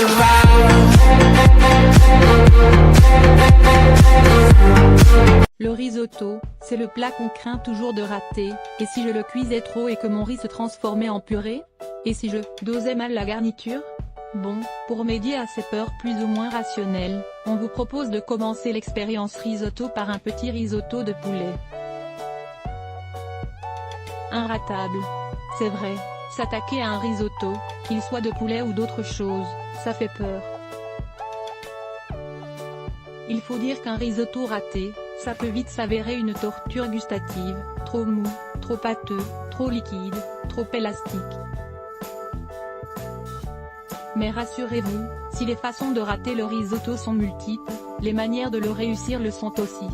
comes around. Le risotto, c'est le plat qu'on craint toujours de rater. Et si je le cuisais trop et que mon riz se transformait en purée? Et si je dosais mal la garniture? Bon, pour remédier à ces peurs plus ou moins rationnelles, on vous propose de commencer l'expérience risotto par un petit risotto de poulet. Inratable. C'est vrai, s'attaquer à un risotto, qu'il soit de poulet ou d'autre chose, ça fait peur. Il faut dire qu'un risotto raté, ça peut vite s'avérer une torture gustative, trop mou, trop pâteux, trop liquide, trop élastique. Mais rassurez-vous, si les façons de rater le risotto sont multiples, les manières de le réussir le sont aussi.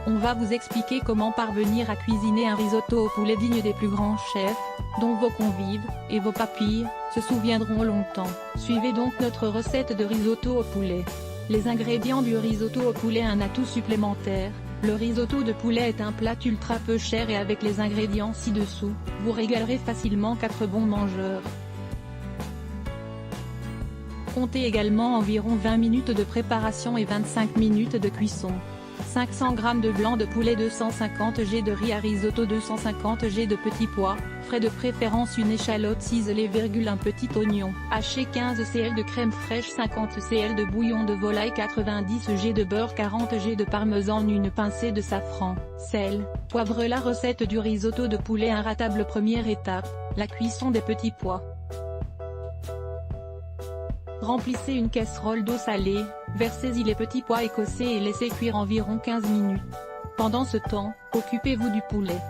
On va vous expliquer comment parvenir à cuisiner un risotto au poulet digne des plus grands chefs, dont vos convives, et vos papilles, se souviendront longtemps. Suivez donc notre recette de risotto au poulet. Les ingrédients du risotto au poulet. Un atout supplémentaire, le risotto de poulet est un plat ultra peu cher et avec les ingrédients ci-dessous, vous régalerez facilement 4 bons mangeurs. Comptez également environ 20 minutes de préparation et 25 minutes de cuisson. 500 g de blanc de poulet, 250 g de riz à risotto, 250 g de petits pois, frais de préférence une échalote ciselée, un petit oignon haché, 15 cl de crème fraîche, 50 cl de bouillon de volaille, 90 g de beurre, 40 g de parmesan, une pincée de safran, sel, poivre. La recette du risotto de poulet inratable. Première étape, la cuisson des petits pois. Remplissez une casserole d'eau salée, versez-y les petits pois écossais et laissez cuire environ 15 minutes. Pendant ce temps, occupez-vous du poulet.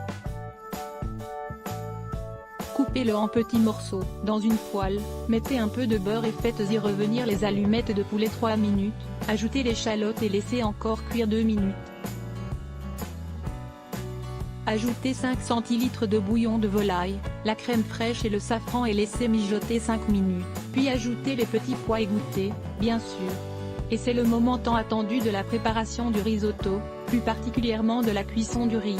Coupez-le en petits morceaux. Dans une poêle, mettez un peu de beurre et faites-y revenir les allumettes de poulet 3 minutes, ajoutez l'échalote et laissez encore cuire 2 minutes. Ajoutez 5 cl de bouillon de volaille, la crème fraîche et le safran et laissez mijoter 5 minutes, puis ajoutez les petits pois égouttés, bien sûr. Et c'est le moment tant attendu de la préparation du risotto, plus particulièrement de la cuisson du riz.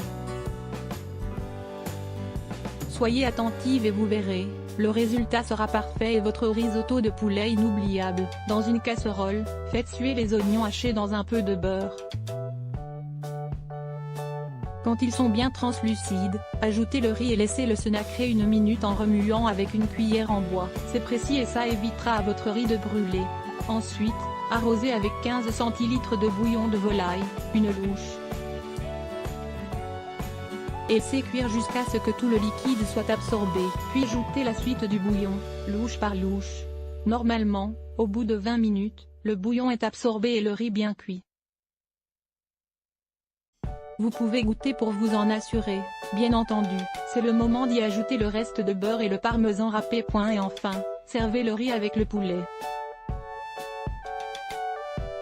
Soyez attentive et vous verrez, le résultat sera parfait et votre risotto de poulet inoubliable. Dans une casserole, faites suer les oignons hachés dans un peu de beurre. Quand ils sont bien translucides, ajoutez le riz et laissez-le se nacrer 1 minute en remuant avec une cuillère en bois. C'est précis et ça évitera à votre riz de brûler. Ensuite, arrosez avec 15 cl de bouillon de volaille, une louche. Et laissez cuire jusqu'à ce que tout le liquide soit absorbé. Puis ajoutez la suite du bouillon, louche par louche. Normalement, au bout de 20 minutes, le bouillon est absorbé et le riz bien cuit. Vous pouvez goûter pour vous en assurer, bien entendu, c'est le moment d'y ajouter le reste de beurre et le parmesan râpé. Et enfin, servez le riz avec le poulet.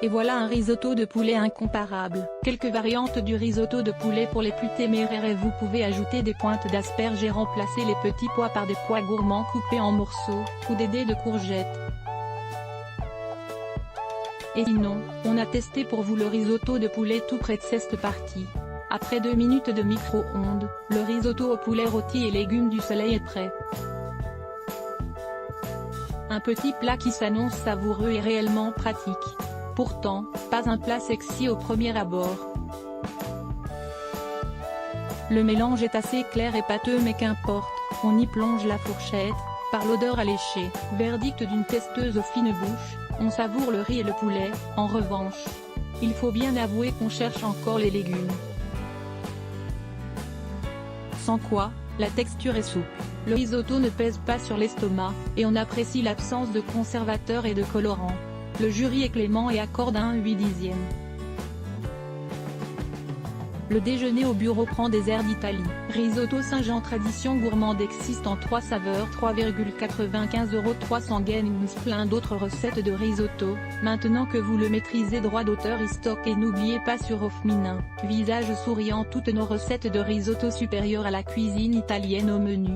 Et voilà un risotto de poulet incomparable. Quelques variantes du risotto de poulet pour les plus téméraires et vous pouvez ajouter des pointes d'asperges et remplacer les petits pois par des pois gourmands coupés en morceaux, ou des dés de courgettes. Et sinon, on a testé pour vous le risotto de poulet tout prêt de cette partie. Après 2 minutes de micro-ondes, le risotto au poulet rôti et légumes du soleil est prêt. Un petit plat qui s'annonce savoureux et réellement pratique. Pourtant, pas un plat sexy au premier abord. Le mélange est assez clair et pâteux mais qu'importe, on y plonge la fourchette, par l'odeur alléchée. Verdict d'une testeuse aux fines bouches, on savoure le riz et le poulet. En revanche, il faut bien avouer qu'on cherche encore les légumes. Sans quoi, la texture est souple, le risotto ne pèse pas sur l'estomac, et on apprécie l'absence de conservateurs et de colorants. Le jury est clément et accorde un 8/10. Le déjeuner au bureau prend des airs d'Italie. Risotto Saint-Jean tradition gourmande existe en 3 saveurs, 3,95 € 300 g. Plein d'autres recettes de risotto, maintenant que vous le maîtrisez. Droit d'auteur e-stock et n'oubliez pas sur Offminin, visage souriant, toutes nos recettes de risotto supérieures à la cuisine italienne au menu.